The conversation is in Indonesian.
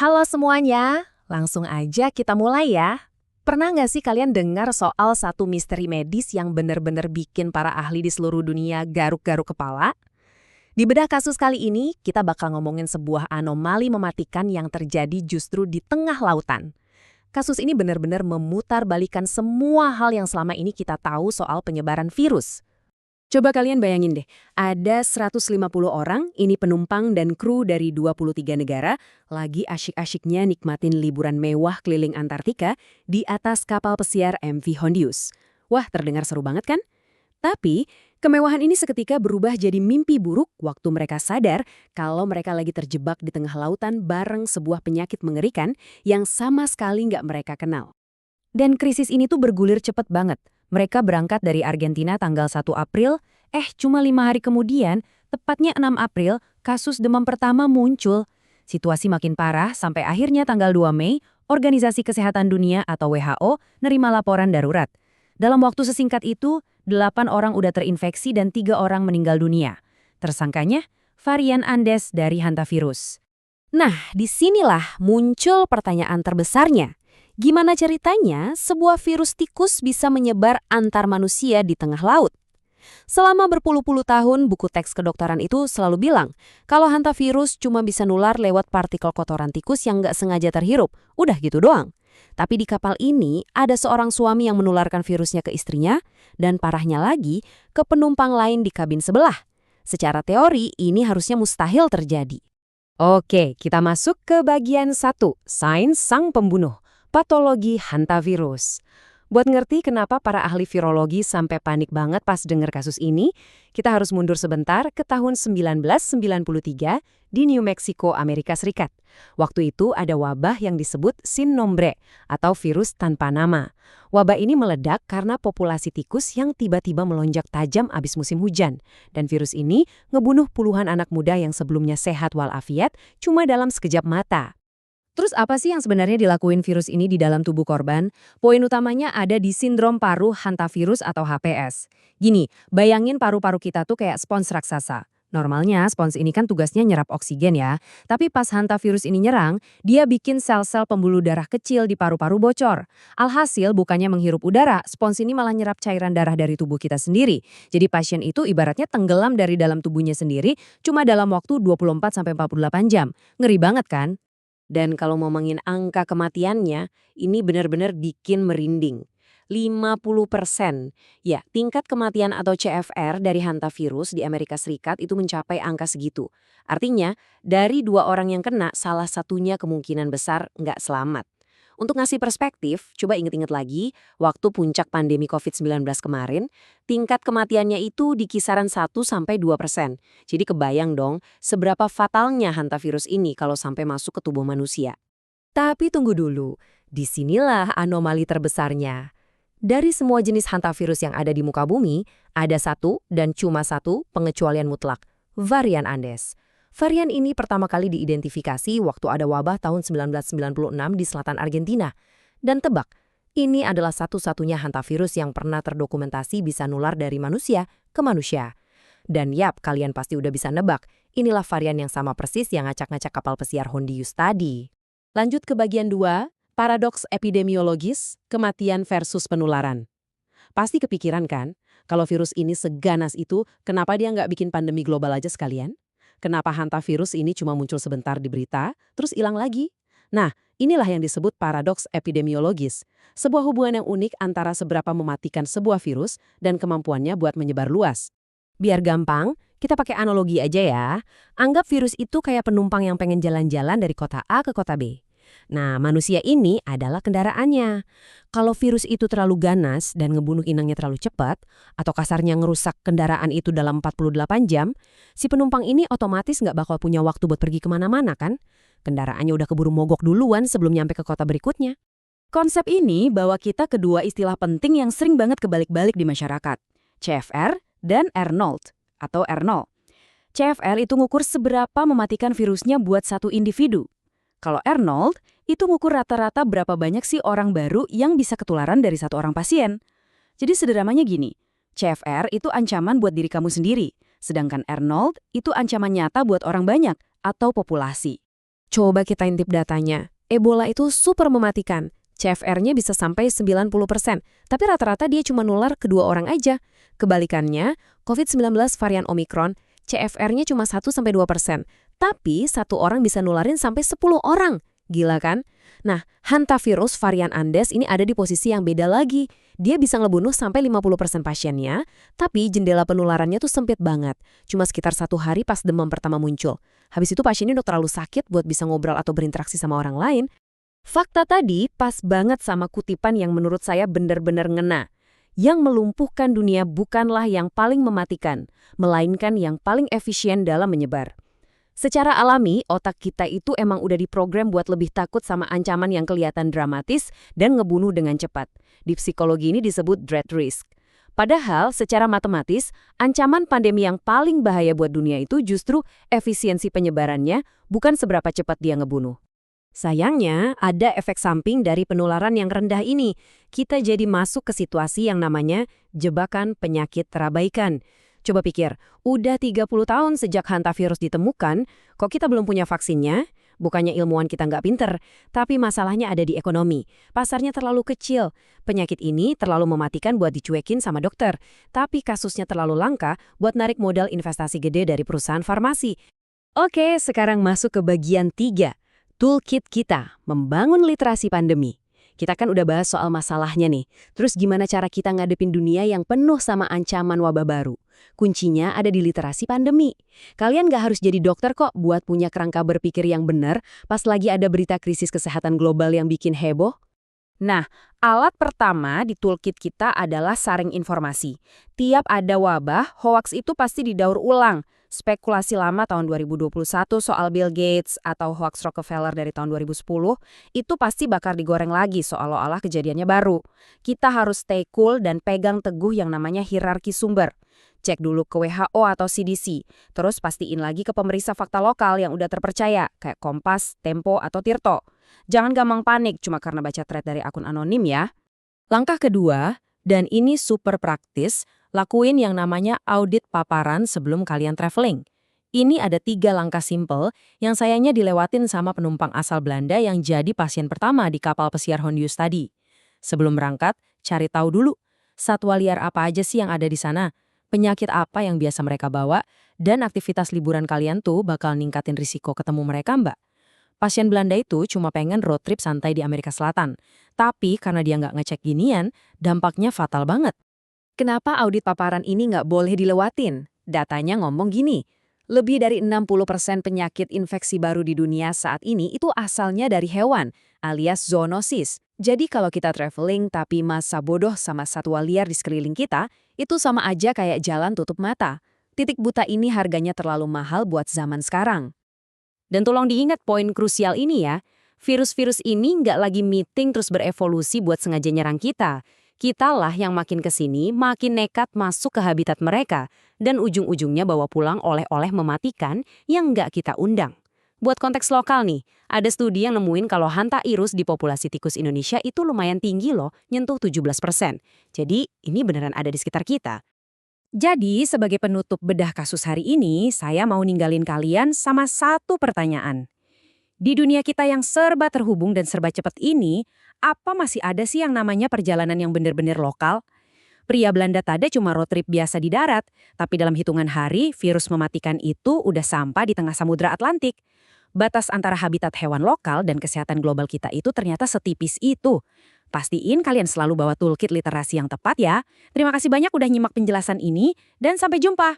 Halo semuanya, langsung aja kita mulai ya. Pernah nggak sih kalian dengar soal satu misteri medis yang benar-benar bikin para ahli di seluruh dunia garuk-garuk kepala? Di bedah kasus kali ini, kita bakal ngomongin sebuah anomali mematikan yang terjadi justru di tengah lautan. Kasus ini benar-benar memutarbalikkan semua hal yang selama ini kita tahu soal penyebaran virus. Coba kalian bayangin deh, ada 150 orang, ini penumpang dan kru dari 23 negara, lagi asyik-asyiknya nikmatin liburan mewah keliling Antartika di atas kapal pesiar MV Hondius. Wah, terdengar seru banget kan? Tapi, kemewahan ini seketika berubah jadi mimpi buruk waktu mereka sadar kalau mereka lagi terjebak di tengah lautan bareng sebuah penyakit mengerikan yang sama sekali nggak mereka kenal. Dan krisis ini tuh bergulir cepet banget. Mereka berangkat dari Argentina tanggal 1 April, cuma 5 hari kemudian, tepatnya 6 April, kasus demam pertama muncul. Situasi makin parah sampai akhirnya tanggal 2 Mei, Organisasi Kesehatan Dunia atau WHO nerima laporan darurat. Dalam waktu sesingkat itu, 8 orang udah terinfeksi dan 3 orang meninggal dunia. Tersangkanya, varian Andes dari hantavirus. Nah, disinilah muncul pertanyaan terbesarnya. Gimana ceritanya sebuah virus tikus bisa menyebar antar manusia di tengah laut? Selama berpuluh-puluh tahun, buku teks kedokteran itu selalu bilang kalau hantavirus cuma bisa nular lewat partikel kotoran tikus yang nggak sengaja terhirup. Udah gitu doang. Tapi di kapal ini ada seorang suami yang menularkan virusnya ke istrinya dan parahnya lagi ke penumpang lain di kabin sebelah. Secara teori ini harusnya mustahil terjadi. Oke, kita masuk ke bagian 1, sains sang pembunuh. Patologi hantavirus. Buat ngerti kenapa para ahli virologi sampai panik banget pas dengar kasus ini, kita harus mundur sebentar ke tahun 1993 di New Mexico, Amerika Serikat. Waktu itu ada wabah yang disebut sin nombre atau virus tanpa nama. Wabah ini meledak karena populasi tikus yang tiba-tiba melonjak tajam abis musim hujan. Dan virus ini ngebunuh puluhan anak muda yang sebelumnya sehat walafiat cuma dalam sekejap mata. Terus apa sih yang sebenarnya dilakuin virus ini di dalam tubuh korban? Poin utamanya ada di sindrom paru hantavirus atau HPS. Gini, bayangin paru-paru kita tuh kayak spons raksasa. Normalnya spons ini kan tugasnya nyerap oksigen ya. Tapi pas hantavirus ini nyerang, dia bikin sel-sel pembuluh darah kecil di paru-paru bocor. Alhasil bukannya menghirup udara, spons ini malah nyerap cairan darah dari tubuh kita sendiri. Jadi pasien itu ibaratnya tenggelam dari dalam tubuhnya sendiri cuma dalam waktu 24-48 jam. Ngeri banget kan? Dan kalau ngomongin angka kematiannya, ini benar-benar bikin merinding. 50%. Ya, tingkat kematian atau CFR dari hantavirus di Amerika Serikat itu mencapai angka segitu. Artinya, dari 2 orang yang kena, salah satunya kemungkinan besar nggak selamat. Untuk ngasih perspektif, coba inget-inget lagi, waktu puncak pandemi COVID-19 kemarin, tingkat kematiannya itu di kisaran 1-2%. Jadi kebayang dong, seberapa fatalnya hantavirus ini kalau sampai masuk ke tubuh manusia. Tapi tunggu dulu, disinilah anomali terbesarnya. Dari semua jenis hantavirus yang ada di muka bumi, ada satu dan cuma satu pengecualian mutlak, varian Andes. Varian ini pertama kali diidentifikasi waktu ada wabah tahun 1996 di selatan Argentina. Dan tebak, ini adalah satu-satunya hantavirus yang pernah terdokumentasi bisa nular dari manusia ke manusia. Dan yap, kalian pasti udah bisa nebak, inilah varian yang sama persis yang ngacak-ngacak kapal pesiar Hondius tadi. Lanjut ke bagian 2, paradoks epidemiologis, kematian versus penularan. Pasti kepikiran kan, kalau virus ini seganas itu, kenapa dia nggak bikin pandemi global aja sekalian? Kenapa hantavirus ini cuma muncul sebentar di berita, terus hilang lagi? Nah, inilah yang disebut paradoks epidemiologis. Sebuah hubungan yang unik antara seberapa mematikan sebuah virus dan kemampuannya buat menyebar luas. Biar gampang, kita pakai analogi aja ya. Anggap virus itu kayak penumpang yang pengen jalan-jalan dari kota A ke kota B. Nah, manusia ini adalah kendaraannya. Kalau virus itu terlalu ganas dan ngebunuh inangnya terlalu cepat, atau kasarnya ngerusak kendaraan itu dalam 48 jam, si penumpang ini otomatis nggak bakal punya waktu buat pergi kemana-mana kan? Kendaraannya udah keburu mogok duluan sebelum nyampe ke kota berikutnya. Konsep ini bawa kita ke dua istilah penting yang sering banget kebalik-balik di masyarakat. CFR dan R0 atau R0. CFR itu ngukur seberapa mematikan virusnya buat satu individu. Kalau R0, itu ngukur rata-rata berapa banyak sih orang baru yang bisa ketularan dari satu orang pasien. Jadi sederhananya gini, CFR itu ancaman buat diri kamu sendiri, sedangkan R0 itu ancaman nyata buat orang banyak atau populasi. Coba kita intip datanya. Ebola itu super mematikan. CFR-nya bisa sampai 90%, tapi rata-rata dia cuma nular ke 2 orang aja. Kebalikannya, COVID-19 varian Omicron, CFR-nya cuma 1-2%, tapi 1 orang bisa nularin sampai 10 orang. Gila kan? Nah, hantavirus varian Andes ini ada di posisi yang beda lagi. Dia bisa ngebunuh sampai 50% pasiennya, tapi jendela penularannya tuh sempit banget. Cuma sekitar 1 hari pas demam pertama muncul. Habis itu pasiennya udah terlalu sakit buat bisa ngobrol atau berinteraksi sama orang lain. Fakta tadi pas banget sama kutipan yang menurut saya benar-benar ngena. Yang melumpuhkan dunia bukanlah yang paling mematikan, melainkan yang paling efisien dalam menyebar. Secara alami, otak kita itu emang udah diprogram buat lebih takut sama ancaman yang kelihatan dramatis dan ngebunuh dengan cepat. Di psikologi ini disebut dread risk. Padahal, secara matematis, ancaman pandemi yang paling bahaya buat dunia itu justru efisiensi penyebarannya, bukan seberapa cepat dia ngebunuh. Sayangnya, ada efek samping dari penularan yang rendah ini. Kita jadi masuk ke situasi yang namanya jebakan penyakit terabaikan. Coba pikir, udah 30 tahun sejak hantavirus ditemukan, kok kita belum punya vaksinnya? Bukannya ilmuwan kita nggak pinter, tapi masalahnya ada di ekonomi. Pasarnya terlalu kecil. Penyakit ini terlalu mematikan buat dicuekin sama dokter. Tapi kasusnya terlalu langka buat narik modal investasi gede dari perusahaan farmasi. Oke, sekarang masuk ke bagian 3. Toolkit kita, membangun literasi pandemi. Kita kan udah bahas soal masalahnya nih. Terus gimana cara kita ngadepin dunia yang penuh sama ancaman wabah baru? Kuncinya ada di literasi pandemi. Kalian nggak harus jadi dokter kok buat punya kerangka berpikir yang benar pas lagi ada berita krisis kesehatan global yang bikin heboh. Nah, alat pertama di toolkit kita adalah saring informasi. Tiap ada wabah, hoaks itu pasti didaur ulang. Spekulasi lama tahun 2021 soal Bill Gates atau hoaks Rockefeller dari tahun 2010, itu pasti bakal digoreng lagi seolah-olah kejadiannya baru. Kita harus stay cool dan pegang teguh yang namanya hierarki sumber. Cek dulu ke WHO atau CDC, terus pastiin lagi ke pemeriksa fakta lokal yang udah terpercaya, kayak Kompas, Tempo, atau Tirto. Jangan gampang panik cuma karena baca thread dari akun anonim ya. Langkah kedua, dan ini super praktis, lakuin yang namanya audit paparan sebelum kalian traveling. Ini ada 3 langkah simple yang sayangnya dilewatin sama penumpang asal Belanda yang jadi pasien pertama di kapal pesiar Hondius tadi. Sebelum berangkat, cari tahu dulu, satwa liar apa aja sih yang ada di sana, penyakit apa yang biasa mereka bawa, dan aktivitas liburan kalian tuh bakal ningkatin risiko ketemu mereka mbak. Pasien Belanda itu cuma pengen road trip santai di Amerika Selatan. Tapi karena dia nggak ngecek ginian, dampaknya fatal banget. Kenapa audit paparan ini nggak boleh dilewatin? Datanya ngomong gini, lebih dari 60% penyakit infeksi baru di dunia saat ini itu asalnya dari hewan, alias zoonosis. Jadi kalau kita traveling tapi masa bodoh sama satwa liar di sekeliling kita, itu sama aja kayak jalan tutup mata. Titik buta ini harganya terlalu mahal buat zaman sekarang. Dan tolong diingat poin krusial ini ya, virus-virus ini nggak lagi meeting terus berevolusi buat sengaja nyerang kita. Kitalah yang makin kesini, makin nekat masuk ke habitat mereka, dan ujung-ujungnya bawa pulang oleh-oleh mematikan yang nggak kita undang. Buat konteks lokal nih, ada studi yang nemuin kalau hantavirus di populasi tikus Indonesia itu lumayan tinggi loh, nyentuh 17%. Jadi ini beneran ada di sekitar kita. Jadi, sebagai penutup bedah kasus hari ini, saya mau ninggalin kalian sama satu pertanyaan. Di dunia kita yang serba terhubung dan serba cepat ini, apa masih ada sih yang namanya perjalanan yang benar-benar lokal? Pria Belanda tadi cuma road trip biasa di darat, tapi dalam hitungan hari, virus mematikan itu udah sampai di tengah Samudra Atlantik. Batas antara habitat hewan lokal dan kesehatan global kita itu ternyata setipis itu. Pastiin kalian selalu bawa toolkit literasi yang tepat ya. Terima kasih banyak udah nyimak penjelasan ini, dan sampai jumpa.